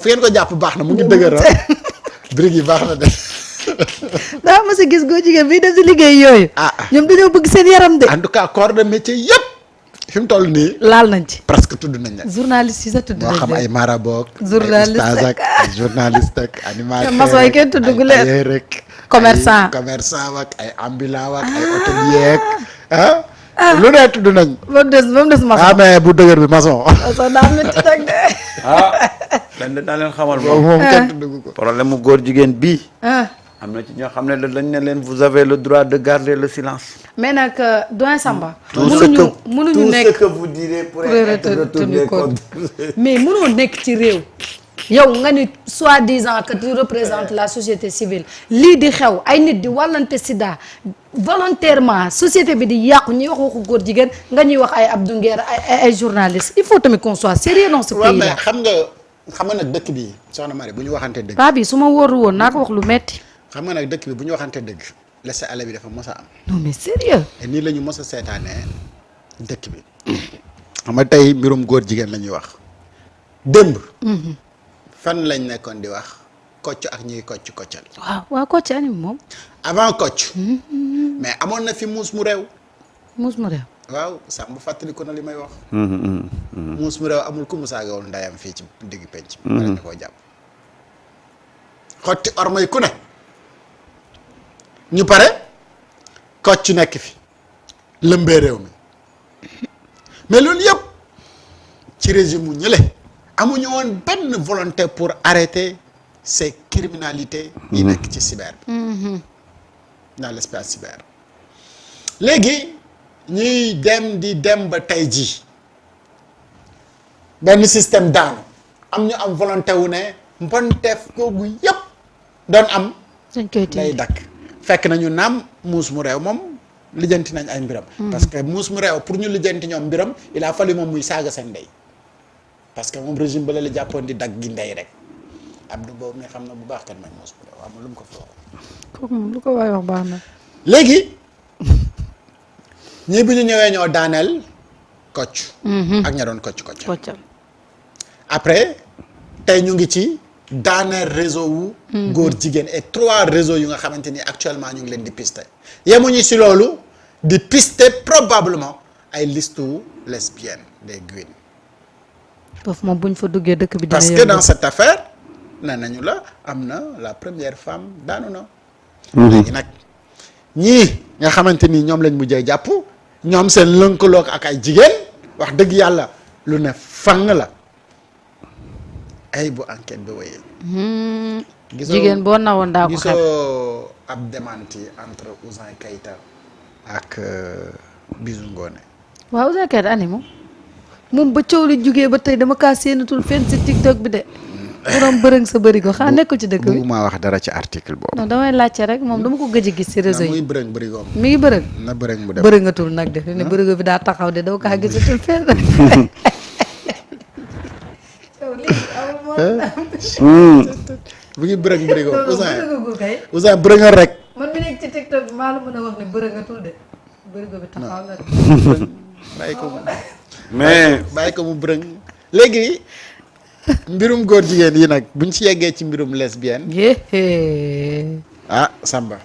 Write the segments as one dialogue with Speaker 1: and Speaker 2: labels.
Speaker 1: fi ngeen ko jàpp baax na mu ngi dëgër brique yi baax na de.
Speaker 2: daa ma si gis góor jigéen bi def si liggéey yooyu. ñoom dañoo bëgg seen yaram de.
Speaker 1: en tout cas corps de métier yëpp fi mu toll nii.
Speaker 2: laal nañ ci.
Speaker 1: presque tudd nañ la.
Speaker 2: journaliste yi sax tudd nañ
Speaker 1: moo xam ay marabout.
Speaker 2: journaliste
Speaker 1: ak ay journaliste ak animateur.
Speaker 2: maçon yi kenn tudd gu leen
Speaker 1: ay rek.
Speaker 2: commerçant
Speaker 1: ak ay ambulant ak ay hôtelier ak lu ne tudd nañ.
Speaker 2: ba mu des maçon.
Speaker 1: mais bu dëgër bi maçon.
Speaker 2: maçon daa métti nag de.
Speaker 3: lenn daa leen xamal
Speaker 1: moom
Speaker 3: moom
Speaker 1: kenn tudd ko.
Speaker 3: problème mu góor jigéen bii. am na ci ñoo xam ne dañ ne leen vous avez le droit de garder le silence.
Speaker 2: mais nag doyen Samba.
Speaker 3: mënuñu
Speaker 2: nekk
Speaker 3: tout ce que vous direz pourrait être retourné contre.
Speaker 2: mais mënoo nekk ci réew. yow nga ni soi-disant que tu représentes la société civile lii di xew ay nit di wàllante sida volontairement société bi di yàqu ñuy wax waxu góor jigéen nga ñuy wax ay Abdou Nguer ay journalistes il faut tamit qu'on soit sérieux dans ce pays là.
Speaker 1: mais xam nga nag dëkk bi soxna Marie bu ñu waxante dëgg.
Speaker 2: paa bi su ma wóoru woon naa ko wax lu metti.
Speaker 1: xam nga nag dëkk bi bu ñu waxante dëgg laisser aller bi dafa mos a am.
Speaker 2: non mais sérieux.
Speaker 1: et nii la ñu mos a seetaanee dëkk bi. xam nga tey mbirum góor jigéen la ñuy wax démb. fan lañ nekkoon di wax kocc ak ñuy koccal.
Speaker 2: waaw kocc anim moom.
Speaker 1: avant kocc. mais amoon na fi muus mu réew.
Speaker 2: muus mu réew.
Speaker 1: waaw Samb fàttaliku na li may wax. muus mu réew amul ku mu saagawul ndayam fii ci digg penc. wala ñu koo jàpp. xotti ormay ku ne. ñu pare kocc nekk fi lëmbee réew mi mais loolu yëpp ci régime mu ñële. amuñu woon benn volonté pour arrêter ces criminalités yi nekk ci cyber bi dans l'espace cyber léegi ñuy dem ba tey jii benn système daanu am ñu am volonté wu ne mbonteef googu yëpp doon am day dakk fekk nañu naam muus mu réew moom lijjanti nañ ay mbiram parce que muus mu réew pour ñu lijjanti ñoom mbiram il a fallu moom muy saaga seen ndey parce que moom régime ba la jàppoon di dagg gi ndey rek Abdou boobu mi xam na bu baax kan mooy moos bu réew amul lu mu ko fi waxoon.
Speaker 2: kooku moom lu ko waay wax baax na.
Speaker 1: léegi ñii bu ñu ñëwee ñoo daaneel kocc. ak ña doon koccal. après tey ñu ngi ci daaneel réseau wu. góor jigéen et 3 réseaux yu nga xamante ni actuellement ñu ngi leen di pister yemuñu si loolu di pister probablement ay liste wu lesbiennes des Guine.
Speaker 2: foofu moom bu ñu fa duggee dëkk bi.
Speaker 1: parce que dans cette affaire nee nañu la am na la première femme daanu na. léegi nag ñii nga xamante ni ñoom lañ mujjee jàpp ñoom seen lënkaloog ak ay jigéen wax dëgg yàlla lu ne fang la ay bu enquête bi wéyee.
Speaker 2: jigéen boo nawoon daa ko xeeb
Speaker 1: gisoo ab démenti entre Ouzin Keita ak Bijou Ngoné.
Speaker 2: waaw Ouzin Keita ani moom ba coow li jugee ba tey dama kaa séenatul fenn si TikTok bi de. borom bërëng sa bëri ko xanaa nekkul ci dëkk bi.
Speaker 1: bëgguma wax dara ci article boobu.
Speaker 2: non damay laajte rek moom dama ko gëj a gis si réseau yi.
Speaker 1: muy bërëng bërigoom.
Speaker 2: mi ngi bërëng.
Speaker 1: na bërëng mu dem
Speaker 2: bërëngatul nag de ne bërëng bi daa taxaw de dama kaa gisatul fenn.
Speaker 1: bu ngi bërëng bërigoom Ouzin bërëngal rek.
Speaker 2: man mi nekk ci TikTok bi maa la mën a wax ne bërëngatul de bërëng bi taxaw na de.
Speaker 1: bàyyi ko
Speaker 3: mais
Speaker 1: bàyyi ko mu bërëng léegi mbirum góor jigéen yi nag buñ ci yeggee ci mbirum lesbienne. Samba.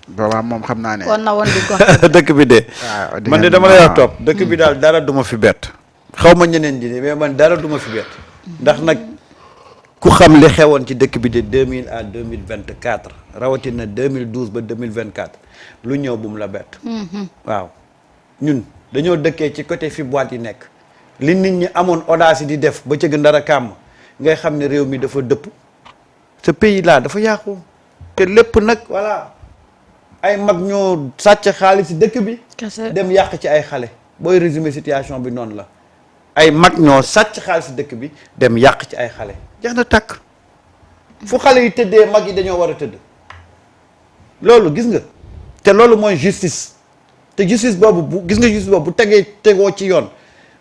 Speaker 1: boobaa moom xam naa ne.
Speaker 2: kon na woon di ko.
Speaker 3: dëkk bi de.
Speaker 1: waaw
Speaker 3: man de dama lay wax topp dëkk bi daal dara du ma fi bett. xaw ma ñeneen di mais man dara du ma fi bett. ndax nag ku xam li xewoon ci dëkk bi de 2000 à 2024 rawatina 2012 ba 2024 lu ñëw bu mu la bett. waaw ñun. dañoo dëkkee ci côté fi boîte yi nekk li nit ñi amoon audace di def ba cëgg ndara kàmm ngay xam ne réew mi dafa dëpp ce pays là dafa yàqu te lépp nag voilà ay mag ñoo sàcc xaalis ci dëkk bi dem yàq ci ay xale booy résumer situation bi noonu la ay mag ñoo sàcc xaalis ci dëkk bi dem yàq ci ay xale jeex na tàkk fu xale yi tëddee mag yi dañoo war a tëdd loolu gis nga te loolu mooy justice te justice boobu bu gis nga justice boobu bu tegoo ci yoon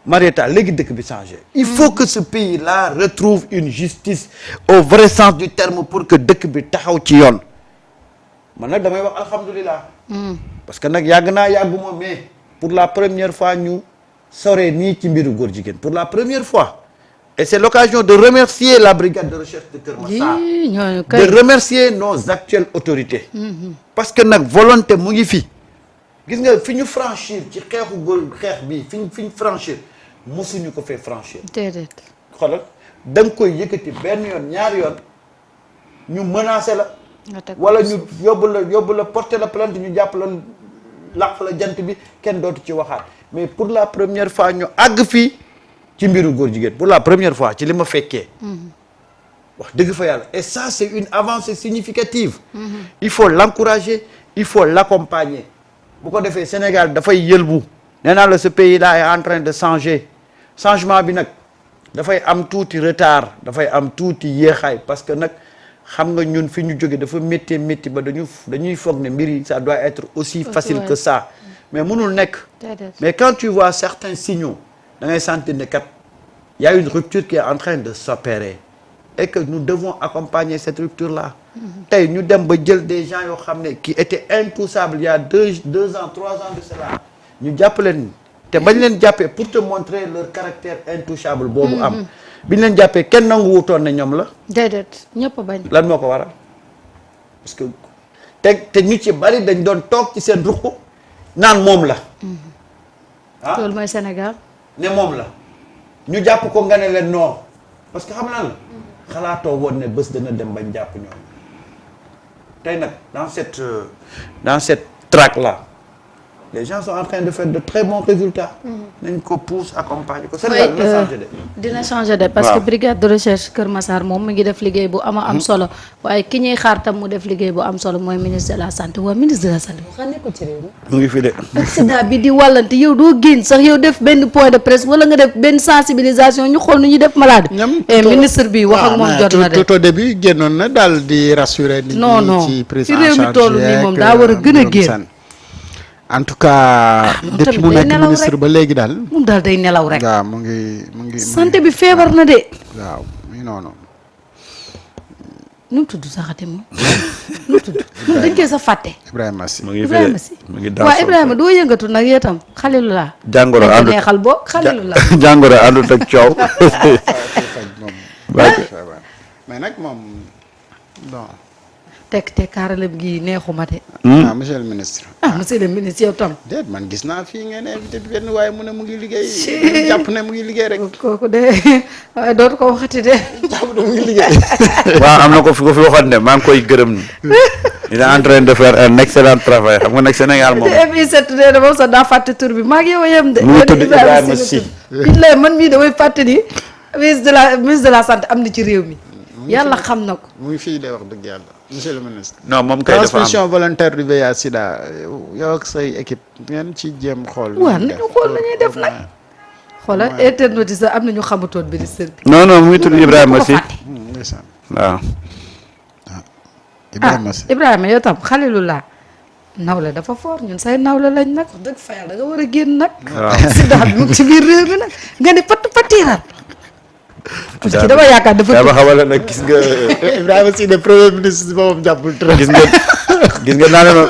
Speaker 3: Marieta léegi dëkk bi changé il faut que ce pays là retrouve une justice au vrai sens du terme pour que dëkk bi taxaw ci yoon man nag damay wax alhamdulilah parce que nag yàgguma mais pour la première fois ñu soree nii ci mbiru góor jigéen pour la première fois et c'est l'occasion de remercier la brigade de recherche de Keur Massar de remercier nos actuelles autorités parce que nag volonté mu ngi fi gis nga fi ñu franchir ci xeexu góor xeex bi fi ñu franchir mosuñu ko fee franchir
Speaker 2: déedéet
Speaker 3: xoolal da nga koy yëkkati benn yoon ñaari yoon ñu menacé la wala ñu yóbbu la porter la plainte ñu jàpp la làq la jant bi kenn dootu ci waxaat mais pour la première fois ñu àgg fii ci mbiru góor jigéen pour la première fois ci li ma fekkee wax dëgg fa yàlla et ça c'est une avancée significative il faut l'encourager il faut l'accompagner bu ko defee Sénégal dafay yëlbu nee naa la ce pays là est en train de changer changement bi nag dafay am tuuti retard dafay am tuuti yéexaay parce que nag xam nga ñun fi ñu jóge dafa métti ba dañuy foog ne mbir yi ça doit être aussi facile que ça mais mënul nekk mais quand tu vois certains signaux da ngay sentir ne kat y a une rupture qui est en train de s'opérer et que nous devons accompagner cette rupture là tey ñu dem ba jël des gens yoo xam ne qui étaient intouchables il y a deux ans 3 ans de cela ñu jàpp leen te bañ leen jàppee pour te montrer leur caractère intouchable boobu am bi ñu leen jàppee kenn nangu wutoon ne ñoom la
Speaker 2: déedéet ñëpp bañ
Speaker 3: lan moo ko waral parce que te ñu ci bari dañ doon toog ci seen ruq naan moom la
Speaker 2: loolu mooy Sénégal
Speaker 3: ne moom la ñu jàpp ko nga ne leen non parce que xam naa la xalaatoo woon ne bés dana dem bañ jàpp ñoom tey nag dans cette traque là les gens sont en train de faire de très bons résultats. nañ ko pousse accompagner ko. Sénégal dina changer de.
Speaker 2: dina changer de parce que brigade de recherche Keur Massar moom mu ngi def liggéey bu am solo waaye ki ñuy xaar tam mu def liggéey bu am solo mooy ministre de la santé waa ministre de la santé boo xam ne ko ci réew mi.
Speaker 3: mu ngi fi de.
Speaker 2: accident bi di wàllante yow doo génn sax yow def benn point de presse wala nga def benn sensibilisation ñu xool nu ñuy def malade. ministre bi wax ak moom jot na de.
Speaker 1: tout au début génnoon na daal di rassurer. nit ñi ci prise en charge
Speaker 2: réew mi toll nii moom daa war a gën a génn.
Speaker 1: en tout cas depuis mu nekk ministre ba léegi daal.
Speaker 2: moom daal day nelaw rek.
Speaker 1: waaw mu ngi.
Speaker 2: santé bi feebar na de.
Speaker 1: waaw muy noonu.
Speaker 2: nu mu tudd saxate moom. nu mu tudd moom dañ koy sa fàtte.
Speaker 1: Ibrahima Sy
Speaker 3: mu ngi
Speaker 2: Ibrahima Sy
Speaker 3: mu ngi
Speaker 2: waaw Ibrahima doo yëngatu nag yow tam Xalilullah.
Speaker 3: jàngoro àndut
Speaker 2: neexal boog Xalilullah.
Speaker 3: jàngoro àndut ak coow.
Speaker 1: mais nag moom bon.
Speaker 2: te kaaralam gi neexuma de.
Speaker 1: ah monsieur le ministre.
Speaker 2: monsieur le ministre yow tam.
Speaker 1: déet man gis naa fii ngeen invité benn waaye mu ne mu ngi liggéey. jàpp ne mu ngi liggéey rek.
Speaker 2: kooku de waaye dootu ko waxati de.
Speaker 1: jàpp ne mu ngi liggéey.
Speaker 3: waaw am na ko fi waxoon ne maa ngi koy gërëm. il est en train de faire un excellent travail xam nga nag Sénégal moom.
Speaker 2: MI7 de moom sax daa fàtte tur bi maa ngi yow a yem de.
Speaker 3: mu ngi tudd Ibrahima Sy.
Speaker 2: billaay man mii damay fàtte ni ministre de la santé am na ci réew mi. yàlla xam na ko.
Speaker 1: mu ngi fii de wax dëgg yàlla monsieur le ministre.
Speaker 3: non moom kay dafa am
Speaker 1: transmission volontaire du VIH sida yow ak say équipe ngeen ci jéem xool.
Speaker 2: waaw nañu xool nañuy def nag. xoolal internet yi sax am na ñu xamatoon ministre bi.
Speaker 3: non non mu ngi tudd Ibrahima Sy.
Speaker 1: ndeysaan
Speaker 3: waaw.
Speaker 1: Ibrahima Sy
Speaker 2: Ibrahima yow tam Xalilullah nawle dafa fort ñun say nawle lañ nag wax dëgg fa yàlla da nga war a génn nag.
Speaker 3: waaw
Speaker 2: sida bi mu ci biir réew mi nag nga ni patiral. parce que dama yaakaar dafa
Speaker 3: yaa ma xamal nag gis nga.
Speaker 1: Ibrahima Sy de premier ministre boobu jàppul trop.
Speaker 3: gis nga naa la ma.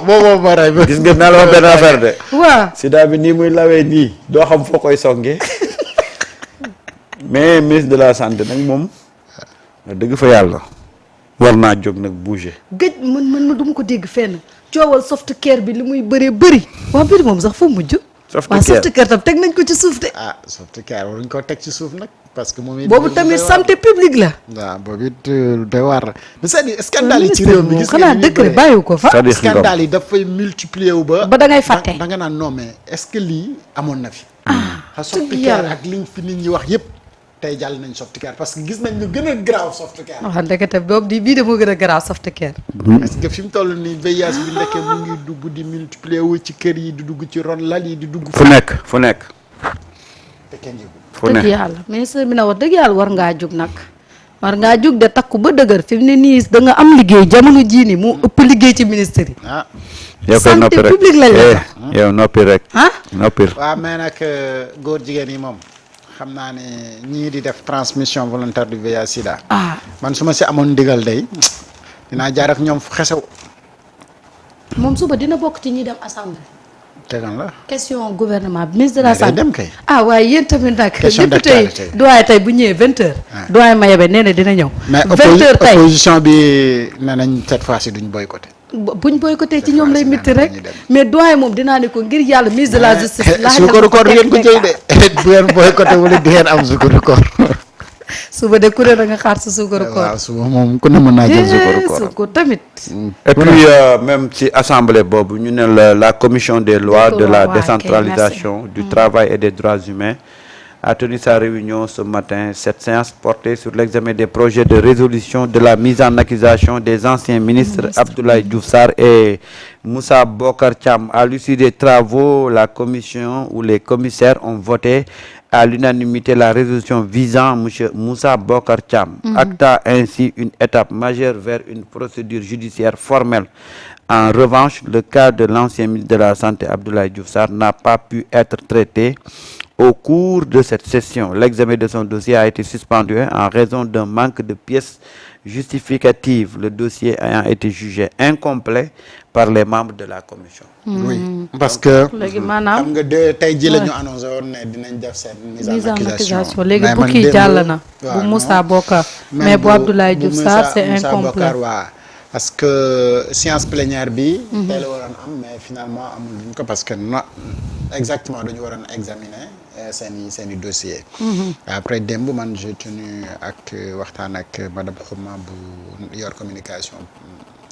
Speaker 1: boobu ma rey ba.
Speaker 3: gis nga naa la ma benn affaire de.
Speaker 2: waaw
Speaker 3: sida bi nii muy lawee nii doo xam foo koy songee mais ministre de la santé nag moom dëgg fa yàlla war naa jóg nag bouger.
Speaker 2: gëj man duma ko dégg fenn coowal soft care bi li muy bëree bëri waa mbir moom sax fa mujj. soft care tam teg nañ ko ci suuf de.
Speaker 1: soft care waruñ ko teg ci suuf nag. parce que moom it
Speaker 2: boobu tamit santé publique la.
Speaker 1: waaw boobu it doy waar la. c'est-à-dire scandale yi ci réew mi gis
Speaker 2: xanaa décret bàyyiwu ko fa.
Speaker 1: scandale yi dafay multiplier wu ba.
Speaker 2: da ngay fàtte
Speaker 1: da nga naan non mais est-ce que lii amoon na fi.
Speaker 2: dëgg yàlla
Speaker 1: ak liñ fi nit ñi wax yëpp tey jàll nañ soft care parce que gis nañ lu gën a grave soft care.
Speaker 2: wax ndekete boobu bii de moo gën a grave soft care.
Speaker 1: parce que fi mu toll nii VIH bi nekkee mu ngi dugg di multiplier wu ci kër yi di dugg ci ron lal yi di dugg.
Speaker 3: fu nekk.
Speaker 1: te kenn yëgul.
Speaker 2: dëgg yàlla ministre bi na wax dëgg yàlla war ngaa jóg nag war ngaa jóg de takku ba dëgër fi mu ne nii da nga am liggéey jamono jii nii moo ëpp liggéey ci ministère yi.
Speaker 3: yow koy noppi rek
Speaker 2: santé publique lañ la jox.
Speaker 3: yow noppi rek. noppi.
Speaker 1: waaw mais nag góor jigéen yi moom xam naa ne ñii di def transmission volontaire du VIH sida. man su ma si amoon ndigal day dinaa jaar ak ñoom fu xesew.
Speaker 2: moom suba dina bokk ci ñi dem assemblée.
Speaker 1: tegal la.
Speaker 2: question gouvernement bi ministre de la santé
Speaker 1: dem kay.
Speaker 2: ah waaye yéen tamit nag.
Speaker 1: question d'actualité
Speaker 2: doyen tey bu ñëwee 20h. doyen Mayebe nee na dina ñëw.
Speaker 1: 20h tey mais opposition bi nee nañ cette fois-ci duñ boycotté.
Speaker 2: buñ boycotté ci ñoom lay métti rek mais doyen moom dinaa ne ko ngir yàlla ministre de la justice.
Speaker 1: suukaru koor ngeen ko jëy de bu ngeen boycotté wala di ngeen am suukaru koor.
Speaker 2: suba de ku ne da nga xaar sa suukaru koor.
Speaker 1: waaw suba moom ku ne mën naa jël suukaru koor.
Speaker 2: suukaru tamit.
Speaker 3: et puis même ci assemblée boobu ñu ne la commission des lois de la décentralisation du travail et des droits humains a tenu sa réunion ce matin. Cette séance portait sur l'examen des projets de résolution de la mise en accusation des anciens ministres Abdoulaye Diouf Sarr et Moussa Bocar Thiam. À l'issue des travaux, la commission ou les commissaires ont voté à l'unanimité la résolution visant monsieur Moussa Bocar Thiam, actant ainsi une étape majeure vers une procédure judiciaire formelle. En revanche, le cas de l'ancien ministre de la Santé Abdoulaye Diouf Sarr n'a pas pu être traité au cours de cette session. L'examen de son dossier a été suspendu en raison d'un manque de pièces justificatives, le dossier ayant été jugé incomplet par les membres de la commission.
Speaker 1: Oui, parce que
Speaker 2: léegi maanaam
Speaker 1: xam nga de tey ji la ñu annoncé woon ne dinañ def seen mise en accusation.
Speaker 2: léegi bu kii jàll na bu Moussa Bokar mais bu Abdoulaye Diouf Sarr c'est incomplet.
Speaker 1: Parce que séance plénière bi tey la waroon am mais finalement amul duñ ko parce que non exactement dañu waroon examiner seen i dossier après démb man j'ai tenu ak waxtaan ak madame Khouma bu yor communication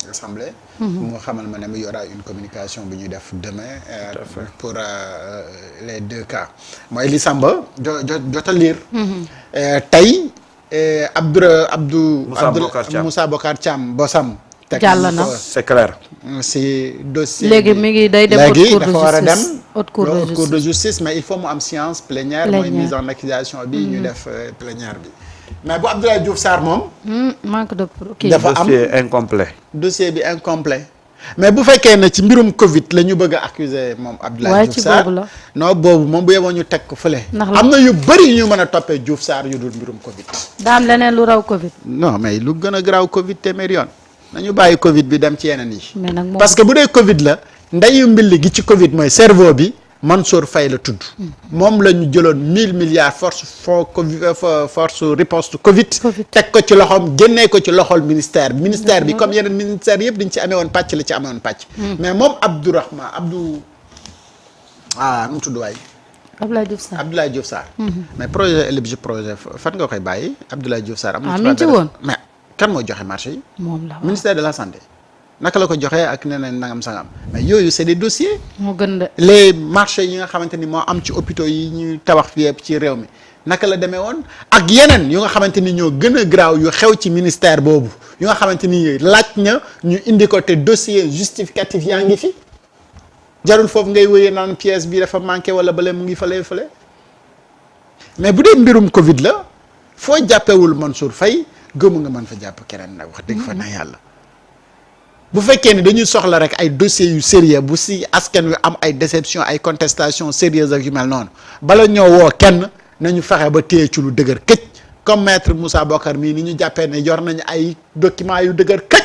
Speaker 1: assemblée mu xamal ma ne il y aura une communication bi ñuy def demain pour les deux cas mooy li Samba jot a lire tey Moussa Bocar Thiam bosam
Speaker 2: jàll na
Speaker 3: c'est clair.
Speaker 1: si dossier
Speaker 2: léegi mi ngi day dem
Speaker 1: léegi dafa war a dem
Speaker 2: haute cour de justice
Speaker 1: mais il faut mu am séance plénière mooy mise en accusation bi ñu def plénière bi mais bu Abdoulaye Diouf Sarr moom
Speaker 2: manque de kii
Speaker 1: dafa am
Speaker 3: dossier incomplet.
Speaker 1: dossier bi incomplet mais bu fekkee ne ci mbirum Covid la ñu bëgg a accuser moom Abdoulaye Diouf Sarr non boobu moom bu yeboo ñu teg ko fële am na yu bëri yu ñu mën a toppee Diouf Sarr yu dul mbirum Covid
Speaker 2: daam leneen lu raw Covid
Speaker 1: non mais lu gën a garaaw Covid téeméer yoon nañu bàyyi Covid bi dem ci yeneen yi
Speaker 2: mais nag
Speaker 1: parce que bu dee Covid la ndeyu mbill gi ci Covid mooy cerveau bi Mansour Faye la tudd moom la ñu jëloon 1000 milliards force riposte Covid teg ko ci loxoom génnee ko ci loxol ministère bi comme yeneen ministère yëpp dañ ci amee woon pàcc la ci amee woon pàcc mais moom nu mu tudd waay Abdoulaye Diouf Sarr mais projet éligible projet fan nga koy bàyyi Abdoulaye Diouf Sarr am na ci woon mais kan moo joxe marché yi
Speaker 2: moom la
Speaker 1: ministère de la santé naka la ko joxee ak neneen nangam sangam mais yooyu c'est des dossiers
Speaker 2: moo gën de
Speaker 1: les marchés yi nga xamante ni moo am ci hôpitaux yi ñuy tabax fi yëpp ci réew mi naka la demee woon ak yeneen yu nga xamante ni ñoo gën a graaw yu xew ci ministère boobu yu nga xamante ni laaj na ñu indi ko te dossier justificatif yaa ngi fi jarul foofu ngay wéyee naan pièce bi dafa manqué wala bale mu ngi fële mais bu dee mbirum Covid la foo jàppewul Mansour Faye gëmu nga mën fa jàpp keneen nag wax dëgg fa na yàlla bu fekkee ni dañuy soxla rek ay dossiers yu sérieux bu si askan wi am ay déception ay contestation sérieuses ak yu mel noonu bala ñoo woo kenn nañu fexe ba téye ci lu dëgër këj comme maître Moussa Bocar mii ni ñu jàppee ne yor nañu ay documents yu dëgër këj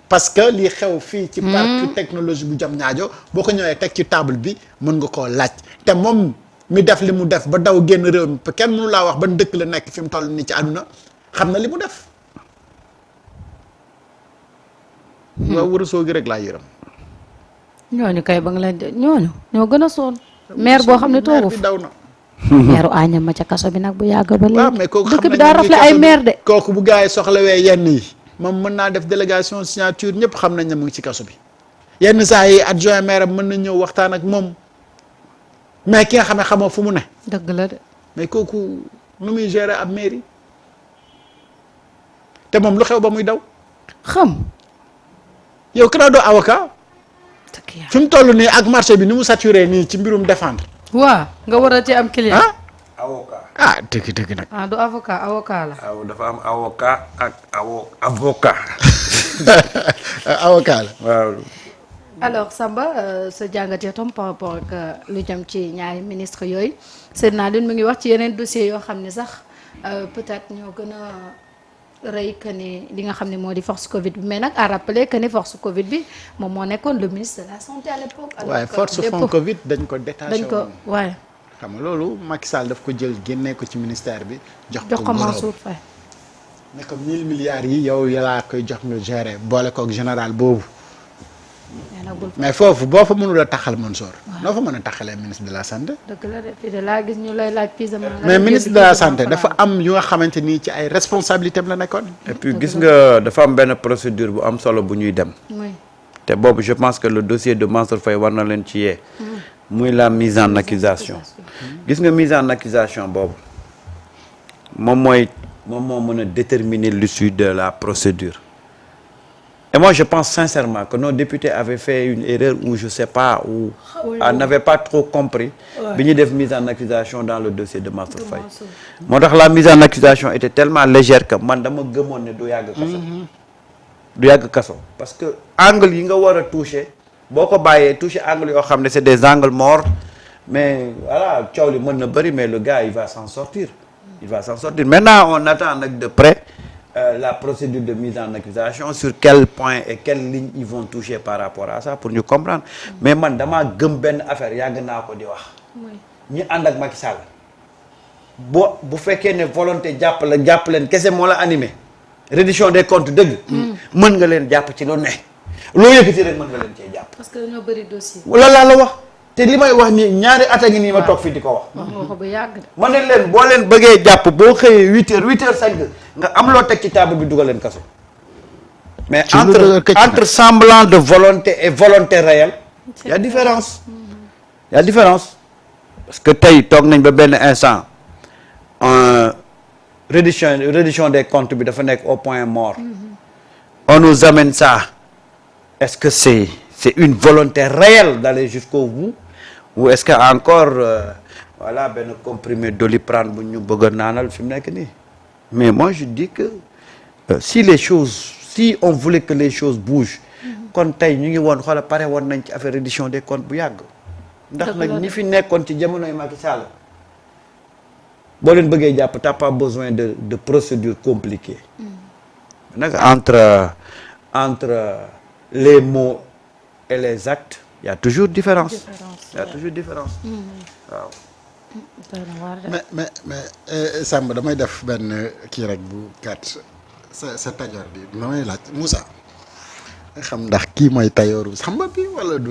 Speaker 1: parce que lii xew fii ci parc technologie bu jam ñaajo boo ko ñëwee teg ci table bi mën nga koo laaj te moom mi def li mu def ba daw génn réew mi kenn mënu laa wax ban dëkk la nekk fi mu toll nii ci àdduna xam na li mu def waaw wërësoo gi rek laa yërëm
Speaker 2: ñooñu kay ba nga leen ñooñu ñoo gën a sonn maire boo xam ne toogu
Speaker 1: fi daw na
Speaker 2: maire Agnam ma ca kaso bi nag bu yàgg ba léegi
Speaker 1: waaw mais kooku
Speaker 2: dëkk bi daa rafle ay maire de
Speaker 1: kooku bu gars yi soxlawee yenn yi moom mën naa def délégation signature ñëpp xam nañ ne mu ngi ci kaso bi yenn saa yi adjoint maire am mën na ñëw waxtaan ak moom mais ki nga xam ne xamoo fu mu ne
Speaker 2: dëgg la de
Speaker 1: mais kooku nu muy gérer ab mairie te moom lu xew ba muy daw
Speaker 2: xam
Speaker 1: yow kanaa doo avocat fi mu toll nii ak marché bi ni mu saturé nii ci mbirum défendre
Speaker 2: waaw nga war a ci am client
Speaker 3: avocat
Speaker 1: dëgg nag
Speaker 2: du avocat la
Speaker 3: dafa am avocat ak avocat
Speaker 1: avocat la
Speaker 3: waaw
Speaker 2: alors Samba sa jàngat itam par rapport ak lu jëm ci ñaari ministre yooyu Seydina Alioune mu ngi wax ci yeneen dossiers yoo xam ne sax peut-être ñoo gën a rëy que ne li nga xam ne moo di force Covid bi mais nag à rappeler que ne force Covid bi moom moo nekkoon le ministre de la santé à l'époque.
Speaker 1: waaye force fond Covid dañ ko détaché
Speaker 2: dañ ko waaye.
Speaker 1: xam nga loolu Macky Sall daf ko jël génnee ko ci ministère bi. jox
Speaker 2: ko Mansour Faye.
Speaker 1: ne ko 1000 milliards yi yow yalaa koy jox nga gérer boole kook général boobu. mais foofu boo fa mënul a taxal Mansour. noo fa mën a taxalee ministre de la santé.
Speaker 2: dëgg la de fii de laa gis ñu lay laaj
Speaker 1: mais ministre de la santé dafa am yu nga xamante ni ci ay responsabilités am la nekkoon.
Speaker 3: et puis gis nga dafa am benn procédure bu am solo bu ñuy dem. te boobu je pense que le dossier de Mansour Faye war na leen ci yee. muy la mise en accusation. gis nga mise en accusation boobu moom moo mën a déterminer l'issue de la procédure. Et moi, je pense sincèrement que nos députés avaient fait une erreur ou je sais pas, ou n'avaient pas trop compris. Bi ñu def mise en accusation dans le dossier de Mansour Faye. moo tax la mise en accusation était tellement légère que man dama gëmoon ne du yàgg kaso. du yàgg kaso parce que angle yi nga war a toucher boo ko bàyyee toucher angle yoo xam ne c'est des angles morts mais voilà coow li mën na bëri mais le gars il va s'en sortir. il va s'en sortir maintenant on attend nag de près. La procédure de mise en accusation sur quel point et quelle ligne ils vont toucher par rapport à ça pour ñu comprendre mais man damaa gëm benn affaire yàgg naa ko di wax ñi ànd ak Macky Sall bu fekkee ne volonté jàpp leen kese moo la animé reddition des comptes dëgg mën nga leen jàpp ci lu ne loo yëkkati rek mën nga leen cee jàpp
Speaker 2: parce que dañoo bëri dossier
Speaker 3: wala laa la wax te li may wax nii ñaari at a ngi nii ma toog fii di ko wax.
Speaker 2: wax nga ko bu yàgg de.
Speaker 3: ma ne leen boo leen bëggee jàpp boo xëyee 8h nga am loo teg ci table bi dugal leen kaso. mais entre semblant de volonté et volonté réelle. y a différence. y a différence parce que tey toog nañ ba benn instant reddition des comptes bi dafa nekk au point mort. on nous amène ça est-ce que c'est une volonté réelle d'aller jusqu'au bout ou est-ce que encore voilà benn comprimé Doliprane bu ñu bëgg a naanal fi mu nekk nii mais moi je dis que si on voulait que les choses bougent kon tey ñu ngi woon xoola pare woon nañ ci affaire reddition des comptes bu yàgg ndax nag ñi fi nekkoon ci jamonoy Macky Sall boo leen bëggee jàpp t'as pas besoin de procédures compliquées nag entre les mots et les actes il y a toujours différence. Il y a toujours différence. waaw.
Speaker 1: mais Samba damay def benn kii rek bu gàtt sa tajoor bi damay laaj Moussa nga xam ndax kii mooy tayooru Samba bi wala du